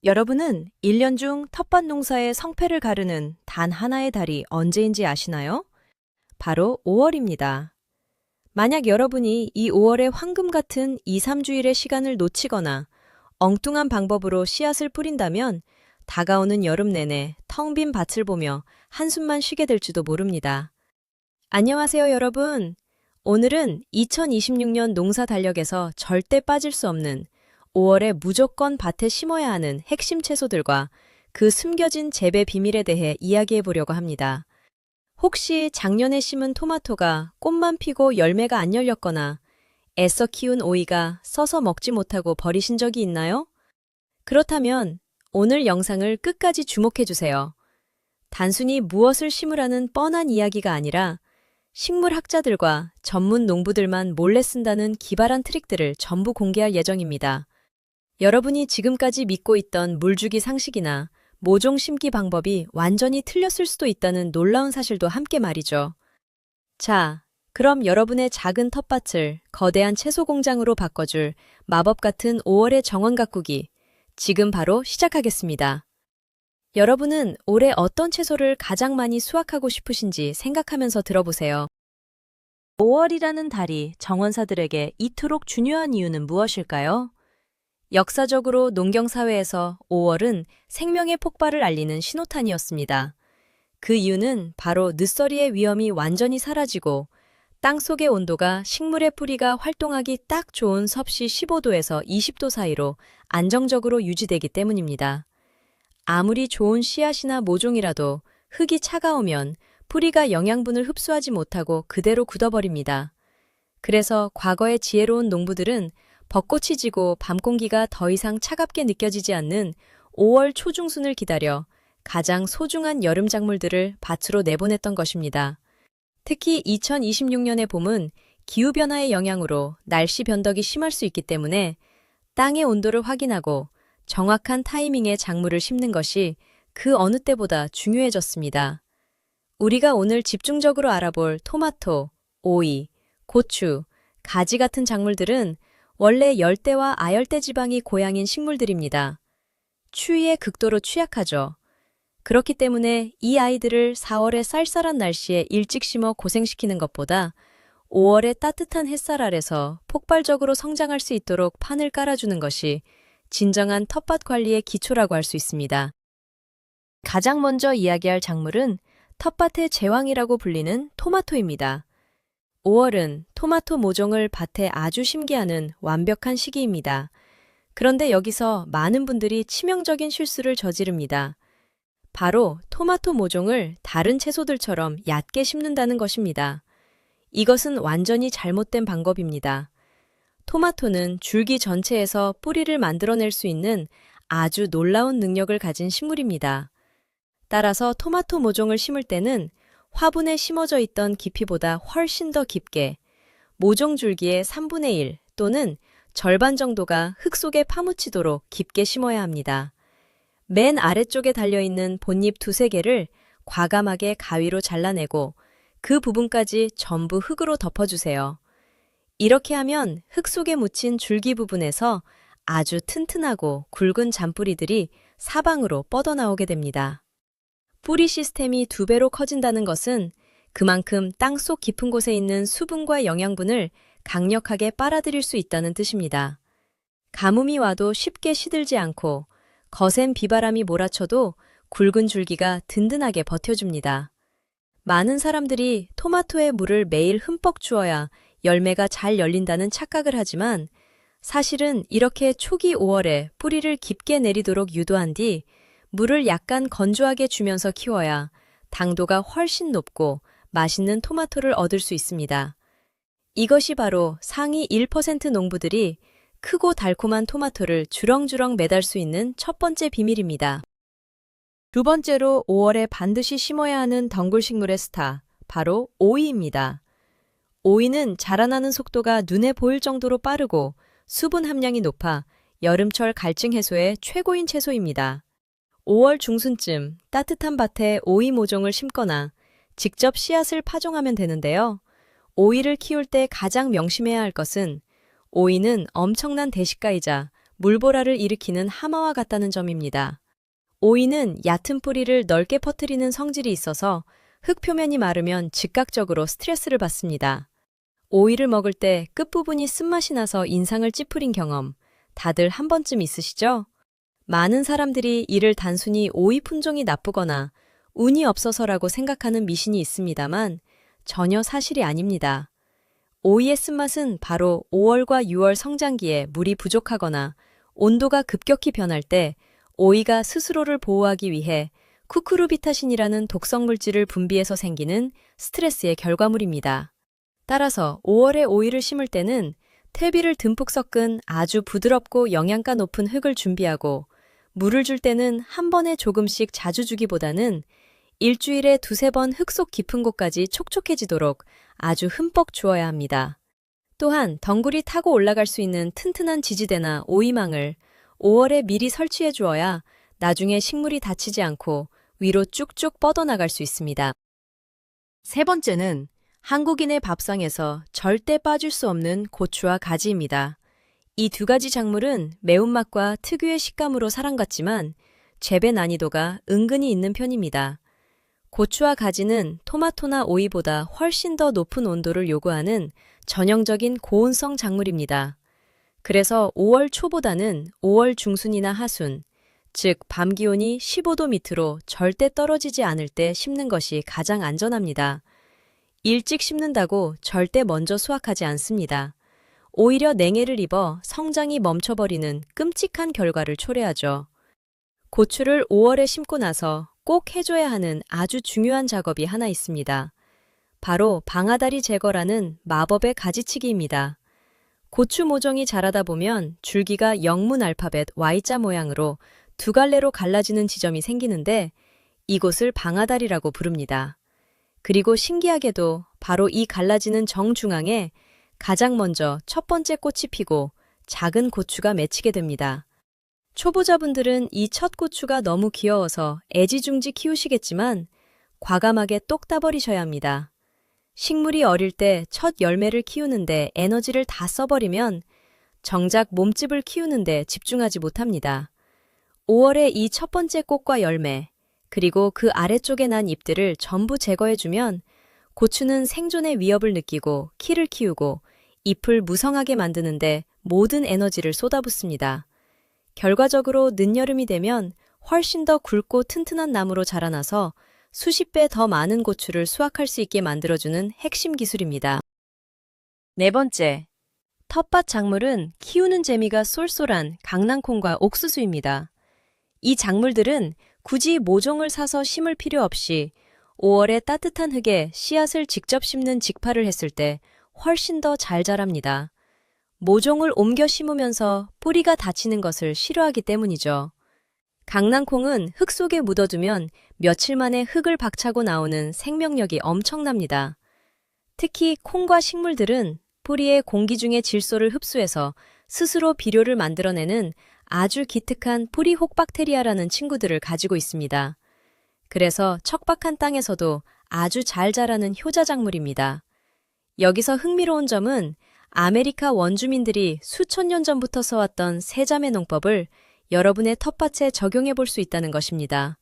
여러분은 1년 중 텃밭 농사의 성패를 가르는 단 하나의 달이 언제인지 아시나요? 바로 5월입니다. 만약 여러분이 이 5월의 황금 같은 2, 3주일의 시간을 놓치거나 엉뚱한 방법으로 씨앗을 뿌린다면 다가오는 여름 내내 텅 빈 밭을 보며 한숨만 쉬게 될지도 모릅니다. 안녕하세요, 여러분. 오늘은 2026년 농사 달력에서 절대 빠질 수 없는 5월에 무조건 밭에 심어야 하는 핵심 채소들과 그 숨겨진 재배 비밀에 대해 이야기해 보려고 합니다. 혹시 작년에 심은 토마토가 꽃만 피고 열매가 안 열렸거나 애써 키운 오이가 써서 먹지 못하고 버리신 적이 있나요? 그렇다면 오늘 영상을 끝까지 주목해 주세요. 단순히 무엇을 심으라는 뻔한 이야기가 아니라 식물학자들과 전문 농부들만 몰래 쓴다는 기발한 트릭들을 전부 공개할 예정입니다. 여러분이 지금까지 믿고 있던 물주기 상식이나 모종 심기 방법이 완전히 틀렸을 수도 있다는 놀라운 사실도 함께 말이죠. 자, 그럼 여러분의 작은 텃밭을 거대한 채소 공장으로 바꿔줄 마법 같은 5월의 정원 가꾸기, 지금 바로 시작하겠습니다. 여러분은 올해 어떤 채소를 가장 많이 수확하고 싶으신지 생각하면서 들어보세요. 5월이라는 달이 정원사들에게 이토록 중요한 이유는 무엇일까요? 역사적으로 농경사회에서 5월은 생명의 폭발을 알리는 신호탄이었습니다. 그 이유는 바로 늦서리의 위험이 완전히 사라지고 땅속의 온도가 식물의 뿌리가 활동하기 딱 좋은 섭씨 15도에서 20도 사이로 안정적으로 유지되기 때문입니다. 아무리 좋은 씨앗이나 모종이라도 흙이 차가우면 뿌리가 영양분을 흡수하지 못하고 그대로 굳어버립니다. 그래서 과거의 지혜로운 농부들은 벚꽃이 지고 밤 공기가 더 이상 차갑게 느껴지지 않는 5월 초중순을 기다려 가장 소중한 여름 작물들을 밭으로 내보냈던 것입니다. 특히 2026년의 봄은 기후변화의 영향으로 날씨 변덕이 심할 수 있기 때문에 땅의 온도를 확인하고 정확한 타이밍에 작물을 심는 것이 그 어느 때보다 중요해졌습니다. 우리가 오늘 집중적으로 알아볼 토마토, 오이, 고추, 가지 같은 작물들은 원래 열대와 아열대 지방이 고향인 식물들입니다. 추위에 극도로 취약하죠. 그렇기 때문에 이 아이들을 4월의 쌀쌀한 날씨에 일찍 심어 고생시키는 것보다 5월의 따뜻한 햇살 아래서 폭발적으로 성장할 수 있도록 판을 깔아주는 것이 진정한 텃밭 관리의 기초라고 할 수 있습니다. 가장 먼저 이야기할 작물은 텃밭의 제왕이라고 불리는 토마토입니다. 5월은 토마토 모종을 밭에 아주 심게 하는 완벽한 시기입니다. 그런데 여기서 많은 분들이 치명적인 실수를 저지릅니다. 바로 토마토 모종을 다른 채소들처럼 얕게 심는다는 것입니다. 이것은 완전히 잘못된 방법입니다. 토마토는 줄기 전체에서 뿌리를 만들어낼 수 있는 아주 놀라운 능력을 가진 식물입니다. 따라서 토마토 모종을 심을 때는 화분에 심어져 있던 깊이보다 훨씬 더 깊게 모종 줄기의 3분의 1 또는 절반 정도가 흙 속에 파묻히도록 깊게 심어야 합니다. 맨 아래쪽에 달려있는 본잎 두세 개를 과감하게 가위로 잘라내고 그 부분까지 전부 흙으로 덮어주세요. 이렇게 하면 흙 속에 묻힌 줄기 부분에서 아주 튼튼하고 굵은 잔뿌리들이 사방으로 뻗어나오게 됩니다. 뿌리 시스템이 2배로 커진다는 것은 그만큼 땅속 깊은 곳에 있는 수분과 영양분을 강력하게 빨아들일 수 있다는 뜻입니다. 가뭄이 와도 쉽게 시들지 않고 거센 비바람이 몰아쳐도 굵은 줄기가 든든하게 버텨줍니다. 많은 사람들이 토마토에 물을 매일 흠뻑 주어야 열매가 잘 열린다는 착각을 하지만 사실은 이렇게 초기 5월에 뿌리를 깊게 내리도록 유도한 뒤 물을 약간 건조하게 주면서 키워야 당도가 훨씬 높고 맛있는 토마토를 얻을 수 있습니다. 이것이 바로 상위 1% 농부들이 크고 달콤한 토마토를 주렁주렁 매달 수 있는 첫 번째 비밀입니다. 두 번째로 5월에 반드시 심어야 하는 덩굴 식물의 스타, 바로 오이입니다. 오이는 자라나는 속도가 눈에 보일 정도로 빠르고 수분 함량이 높아 여름철 갈증 해소의 최고인 채소입니다. 5월 중순쯤 따뜻한 밭에 오이 모종을 심거나 직접 씨앗을 파종하면 되는데요. 오이를 키울 때 가장 명심해야 할 것은 오이는 엄청난 대식가이자 물보라를 일으키는 하마와 같다는 점입니다. 오이는 얕은 뿌리를 넓게 퍼뜨리는 성질이 있어서 흙 표면이 마르면 즉각적으로 스트레스를 받습니다. 오이를 먹을 때 끝부분이 쓴맛이 나서 인상을 찌푸린 경험 다들 한 번쯤 있으시죠? 많은 사람들이 이를 단순히 오이 품종이 나쁘거나 운이 없어서라고 생각하는 미신이 있습니다만 전혀 사실이 아닙니다. 오이의 쓴맛은 바로 5월과 6월 성장기에 물이 부족하거나 온도가 급격히 변할 때 오이가 스스로를 보호하기 위해 쿠쿠르비타신이라는 독성 물질을 분비해서 생기는 스트레스의 결과물입니다. 따라서 5월에 오이를 심을 때는 퇴비를 듬뿍 섞은 아주 부드럽고 영양가 높은 흙을 준비하고 물을 줄 때는 한 번에 조금씩 자주 주기보다는 일주일에 두세 번 흙 속 깊은 곳까지 촉촉해지도록 아주 흠뻑 주어야 합니다. 또한 덩굴이 타고 올라갈 수 있는 튼튼한 지지대나 오이망을 5월에 미리 설치해 주어야 나중에 식물이 다치지 않고 위로 쭉쭉 뻗어나갈 수 있습니다. 세 번째는 한국인의 밥상에서 절대 빠질 수 없는 고추와 가지입니다. 이 두 가지 작물은 매운맛과 특유의 식감으로 사랑받지만 재배 난이도가 은근히 있는 편입니다. 고추와 가지는 토마토나 오이보다 훨씬 더 높은 온도를 요구하는 전형적인 고온성 작물입니다. 그래서 5월 초보다는 5월 중순이나 하순, 즉 밤 기온이 15도 밑으로 절대 떨어지지 않을 때 심는 것이 가장 안전합니다. 일찍 심는다고 절대 먼저 수확하지 않습니다. 오히려 냉해를 입어 성장이 멈춰버리는 끔찍한 결과를 초래하죠. 고추를 5월에 심고 나서 꼭 해줘야 하는 아주 중요한 작업이 하나 있습니다. 바로 방아다리 제거라는 마법의 가지치기입니다. 고추 모종이 자라다 보면 줄기가 영문 알파벳 Y자 모양으로 두 갈래로 갈라지는 지점이 생기는데 이곳을 방아다리라고 부릅니다. 그리고 신기하게도 바로 이 갈라지는 정중앙에 가장 먼저 첫 번째 꽃이 피고 작은 고추가 맺히게 됩니다. 초보자분들은 이 첫 고추가 너무 귀여워서 애지중지 키우시겠지만 과감하게 똑 따버리셔야 합니다. 식물이 어릴 때 첫 열매를 키우는데 에너지를 다 써버리면 정작 몸집을 키우는데 집중하지 못합니다. 5월에 이 첫 번째 꽃과 열매, 그리고 그 아래쪽에 난 잎들을 전부 제거해주면 고추는 생존의 위협을 느끼고 키를 키우고 잎을 무성하게 만드는데 모든 에너지를 쏟아붓습니다. 결과적으로 늦여름이 되면 훨씬 더 굵고 튼튼한 나무로 자라나서 수십 배 더 많은 고추를 수확할 수 있게 만들어주는 핵심 기술입니다. 네 번째, 텃밭 작물은 키우는 재미가 쏠쏠한 강낭콩과 옥수수입니다. 이 작물들은 굳이 모종을 사서 심을 필요 없이 5월에 따뜻한 흙에 씨앗을 직접 심는 직파를 했을 때 훨씬 더 잘 자랍니다. 모종을 옮겨 심으면서 뿌리가 다치는 것을 싫어하기 때문이죠. 강낭콩은 흙 속에 묻어두면 며칠 만에 흙을 박차고 나오는 생명력이 엄청납니다. 특히 콩과 식물들은 뿌리의 공기 중의 질소를 흡수해서 스스로 비료를 만들어내는 아주 기특한 뿌리 혹박테리아라는 친구들을 가지고 있습니다. 그래서 척박한 땅에서도 아주 잘 자라는 효자작물입니다. 여기서 흥미로운 점은 아메리카 원주민들이 수천 년 전부터 써왔던 세자매 농법을 여러분의 텃밭에 적용해 볼 수 있다는 것입니다.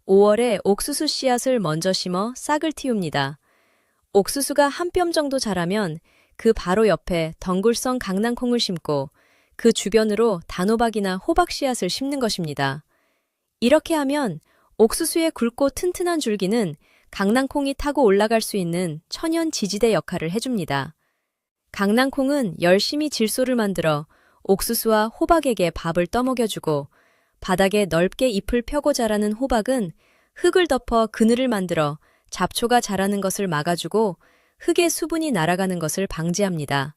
5월에 옥수수 씨앗을 먼저 심어 싹을 틔웁니다. 옥수수가 한 뼘 정도 자라면 그 바로 옆에 덩굴성 강낭콩을 심고 그 주변으로 단호박이나 호박 씨앗을 심는 것입니다. 이렇게 하면 옥수수의 굵고 튼튼한 줄기는 강낭콩이 타고 올라갈 수 있는 천연 지지대 역할을 해줍니다. 강낭콩은 열심히 질소를 만들어 옥수수와 호박에게 밥을 떠먹여주고 바닥에 넓게 잎을 펴고 자라는 호박은 흙을 덮어 그늘을 만들어 잡초가 자라는 것을 막아주고 흙의 수분이 날아가는 것을 방지합니다.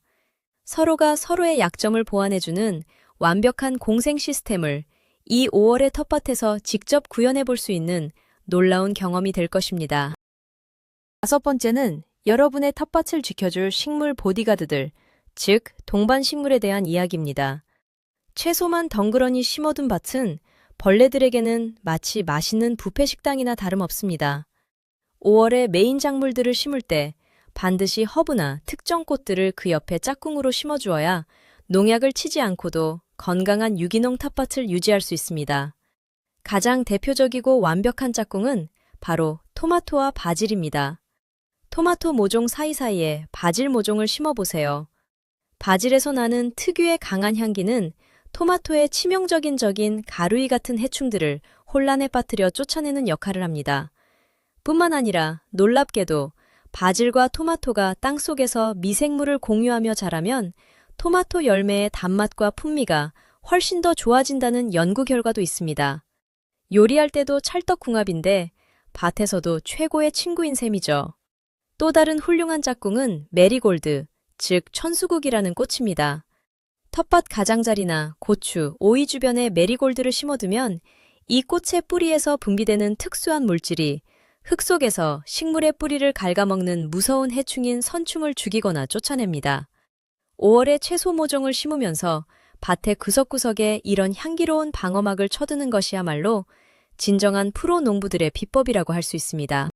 서로가 서로의 약점을 보완해주는 완벽한 공생 시스템을 이 5월의 텃밭에서 직접 구현해 볼 수 있는 놀라운 경험이 될 것입니다. 다섯 번째는 여러분의 텃밭을 지켜줄 식물 보디가드들, 즉 동반 식물에 대한 이야기입니다. 채소만 덩그러니 심어둔 밭은 벌레들에게는 마치 맛있는 뷔페 식당이나 다름없습니다. 5월에 메인 작물들을 심을 때 반드시 허브나 특정 꽃들을 그 옆에 짝꿍으로 심어주어야 농약을 치지 않고도 건강한 유기농 텃밭을 유지할 수 있습니다. 가장 대표적이고 완벽한 짝꿍은 바로 토마토와 바질입니다. 토마토 모종 사이사이에 바질 모종을 심어보세요. 바질에서 나는 특유의 강한 향기는 토마토의 치명적인 적인 가루이 같은 해충들을 혼란에 빠뜨려 쫓아내는 역할을 합니다. 뿐만 아니라 놀랍게도 바질과 토마토가 땅속에서 미생물을 공유하며 자라면 토마토 열매의 단맛과 풍미가 훨씬 더 좋아진다는 연구 결과도 있습니다. 요리할 때도 찰떡궁합인데 밭에서도 최고의 친구인 셈이죠. 또 다른 훌륭한 짝꿍은 메리골드, 즉 천수국이라는 꽃입니다. 텃밭 가장자리나 고추, 오이 주변에 메리골드를 심어두면 이 꽃의 뿌리에서 분비되는 특수한 물질이 흙 속에서 식물의 뿌리를 갉아먹는 무서운 해충인 선충을 죽이거나 쫓아냅니다. 5월에 채소 모종을 심으면서 밭의 구석구석에 이런 향기로운 방어막을 쳐두는 것이야말로 진정한 프로 농부들의 비법이라고 할 수 있습니다.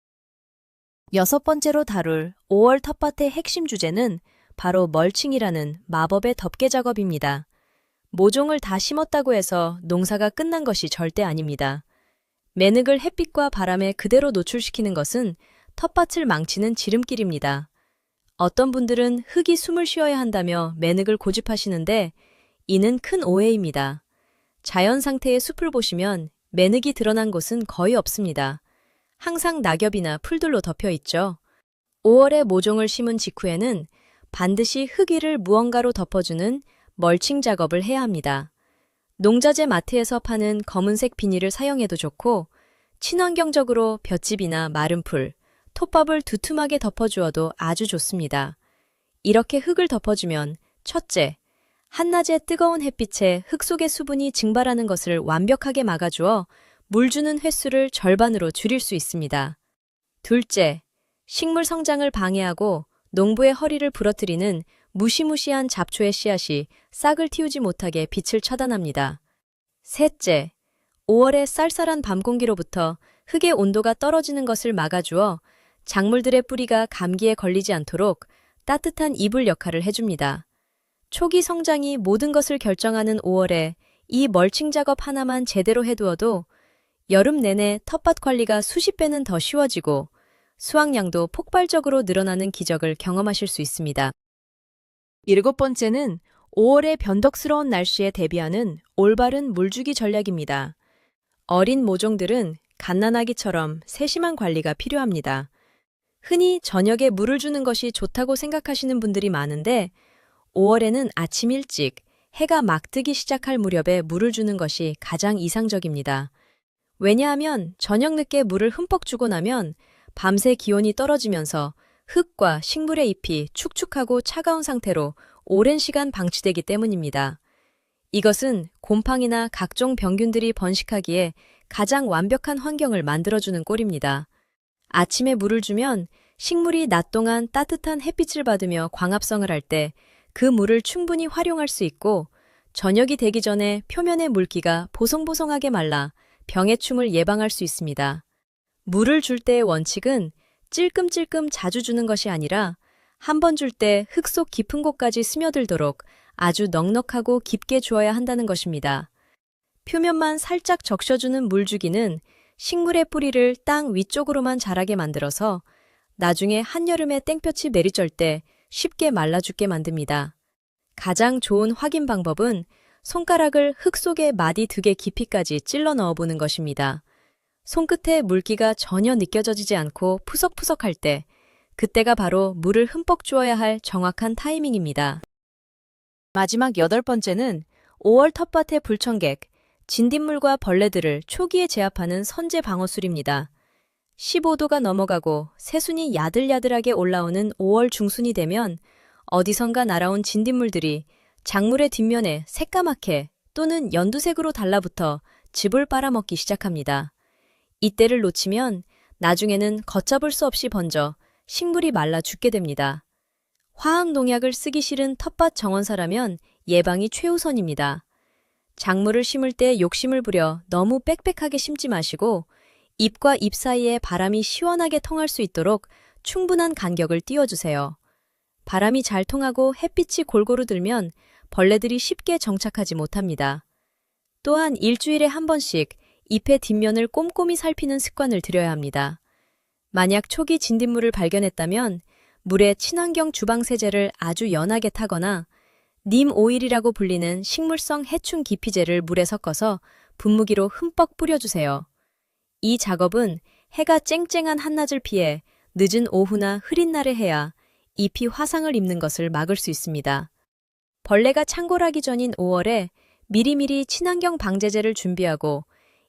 6번째로 다룰 5월 텃밭의 핵심 주제는 바로 멀칭이라는 마법의 덮개 작업입니다. 모종을 다 심었다고 해서 농사가 끝난 것이 절대 아닙니다. 매늑을 햇빛과 바람에 그대로 노출시키는 것은 텃밭을 망치는 지름길입니다. 어떤 분들은 흙이 숨을 쉬어야 한다며 매늑을 고집하시는데 이는 큰 오해입니다. 자연 상태의 숲을 보시면 매늑이 드러난 곳은 거의 없습니다. 항상 낙엽이나 풀들로 덮여 있죠. 5월에 모종을 심은 직후에는 반드시 흙 위를 무언가로 덮어주는 멀칭 작업을 해야 합니다. 농자재 마트에서 파는 검은색 비닐을 사용해도 좋고 친환경적으로 볏짚이나 마른 풀, 톱밥을 두툼하게 덮어주어도 아주 좋습니다. 이렇게 흙을 덮어주면 첫째, 한낮의 뜨거운 햇빛에 흙 속의 수분이 증발하는 것을 완벽하게 막아주어 물 주는 횟수를 절반으로 줄일 수 있습니다. 둘째, 식물 성장을 방해하고 농부의 허리를 부러뜨리는 무시무시한 잡초의 씨앗이 싹을 틔우지 못하게 빛을 차단합니다. 셋째, 5월의 쌀쌀한 밤 공기로부터 흙의 온도가 떨어지는 것을 막아주어 작물들의 뿌리가 감기에 걸리지 않도록 따뜻한 이불 역할을 해줍니다. 초기 성장이 모든 것을 결정하는 5월에 이 멀칭 작업 하나만 제대로 해두어도 여름 내내 텃밭 관리가 수십 배는 더 쉬워지고 수확량도 폭발적으로 늘어나는 기적을 경험하실 수 있습니다. 7번째는 5월의 변덕스러운 날씨에 대비하는 올바른 물주기 전략입니다. 어린 모종들은 갓난아기처럼 세심한 관리가 필요합니다. 흔히 저녁에 물을 주는 것이 좋다고 생각하시는 분들이 많은데 5월에는 아침 일찍 해가 막 뜨기 시작할 무렵에 물을 주는 것이 가장 이상적입니다. 왜냐하면 저녁 늦게 물을 흠뻑 주고 나면 밤새 기온이 떨어지면서 흙과 식물의 잎이 축축하고 차가운 상태로 오랜 시간 방치되기 때문입니다. 이것은 곰팡이나 각종 병균들이 번식하기에 가장 완벽한 환경을 만들어주는 꼴입니다. 아침에 물을 주면 식물이 낮 동안 따뜻한 햇빛을 받으며 광합성을 할 때 그 물을 충분히 활용할 수 있고 저녁이 되기 전에 표면의 물기가 보송보송하게 말라 병의 충을 예방할 수 있습니다. 물을 줄 때의 원칙은 찔끔찔끔 자주 주는 것이 아니라 한 번 줄 때 흙 속 깊은 곳까지 스며들도록 아주 넉넉하고 깊게 주어야 한다는 것입니다. 표면만 살짝 적셔주는 물주기는 식물의 뿌리를 땅 위쪽으로만 자라게 만들어서 나중에 한여름에 땡볕이 내리쬐 때 쉽게 말라 죽게 만듭니다. 가장 좋은 확인 방법은 손가락을 흙 속에 마디 2개 깊이까지 찔러 넣어보는 것입니다. 손끝에 물기가 전혀 느껴지지 않고 푸석푸석할 때, 그때가 바로 물을 흠뻑 주어야 할 정확한 타이밍입니다. 마지막 8번째는 5월 텃밭의 불청객, 진딧물과 벌레들을 초기에 제압하는 선제 방어술입니다. 15도가 넘어가고 새순이 야들야들하게 올라오는 5월 중순이 되면 어디선가 날아온 진딧물들이 작물의 뒷면에 새까맣게 또는 연두색으로 달라붙어 즙을 빨아먹기 시작합니다. 이때를 놓치면 나중에는 걷잡을 수 없이 번져 식물이 말라 죽게 됩니다. 화학 농약을 쓰기 싫은 텃밭 정원사라면 예방이 최우선입니다. 작물을 심을 때 욕심을 부려 너무 빽빽하게 심지 마시고 잎과 잎 사이에 바람이 시원하게 통할 수 있도록 충분한 간격을 띄워주세요. 바람이 잘 통하고 햇빛이 골고루 들면 벌레들이 쉽게 정착하지 못합니다. 또한 일주일에 한 번씩 잎의 뒷면을 꼼꼼히 살피는 습관을 들여야 합니다. 만약 초기 진딧물을 발견했다면 물에 친환경 주방 세제를 아주 연하게 타거나 님 오일이라고 불리는 식물성 해충 기피제를 물에 섞어서 분무기로 흠뻑 뿌려주세요. 이 작업은 해가 쨍쨍한 한낮을 피해 늦은 오후나 흐린 날에 해야 잎이 화상을 입는 것을 막을 수 있습니다. 벌레가 창궐하기 전인 5월에 미리미리 친환경 방제제를 준비하고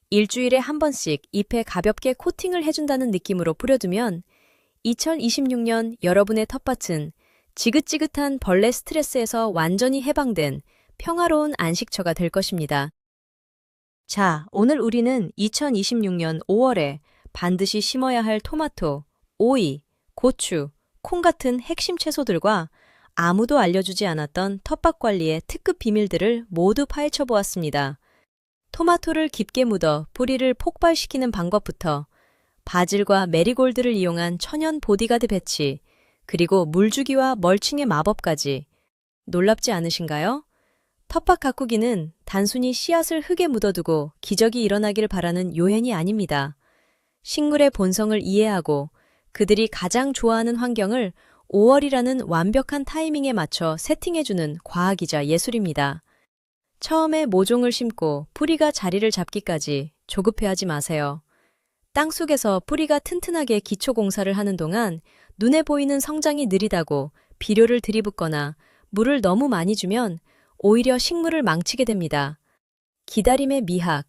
일주일에 한 번씩 잎에 가볍게 코팅을 해준다는 느낌으로 뿌려두면 2026년 여러분의 텃밭은 지긋지긋한 벌레 스트레스에서 완전히 해방된 평화로운 안식처가 될 것입니다. 자, 오늘 우리는 2026년 5월에 반드시 심어야 할 토마토, 오이, 고추, 콩 같은 핵심 채소들과 아무도 알려주지 않았던 텃밭 관리의 특급 비밀들을 모두 파헤쳐 보았습니다. 토마토를 깊게 묻어 뿌리를 폭발시키는 방법부터 바질과 메리골드를 이용한 천연 보디가드 배치, 그리고 물주기와 멀칭의 마법까지 놀랍지 않으신가요? 텃밭 가꾸기는 단순히 씨앗을 흙에 묻어두고 기적이 일어나길 바라는 요행이 아닙니다. 식물의 본성을 이해하고 그들이 가장 좋아하는 환경을 5월이라는 완벽한 타이밍에 맞춰 세팅해주는 과학이자 예술입니다. 처음에 모종을 심고 뿌리가 자리를 잡기까지 조급해하지 마세요. 땅속에서 뿌리가 튼튼하게 기초 공사를 하는 동안 눈에 보이는 성장이 느리다고 비료를 들이붓거나 물을 너무 많이 주면 오히려 식물을 망치게 됩니다. 기다림의 미학,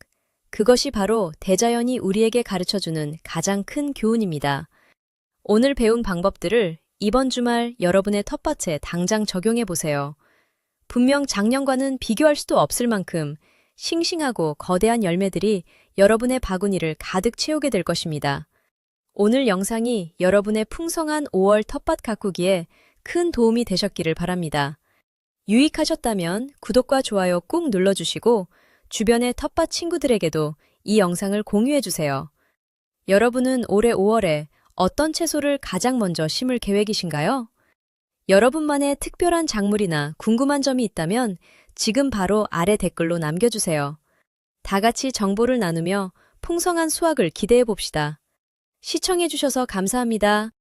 그것이 바로 대자연이 우리에게 가르쳐주는 가장 큰 교훈입니다. 오늘 배운 방법들을 이번 주말 여러분의 텃밭에 당장 적용해 보세요. 분명 작년과는 비교할 수도 없을 만큼 싱싱하고 거대한 열매들이 여러분의 바구니를 가득 채우게 될 것입니다. 오늘 영상이 여러분의 풍성한 5월 텃밭 가꾸기에 큰 도움이 되셨기를 바랍니다. 유익하셨다면 구독과 좋아요 꾹 눌러주시고 주변의 텃밭 친구들에게도 이 영상을 공유해주세요. 여러분은 올해 5월에 어떤 채소를 가장 먼저 심을 계획이신가요? 여러분만의 특별한 작물이나 궁금한 점이 있다면 지금 바로 아래 댓글로 남겨주세요. 다 같이 정보를 나누며 풍성한 수확을 기대해 봅시다. 시청해주셔서 감사합니다.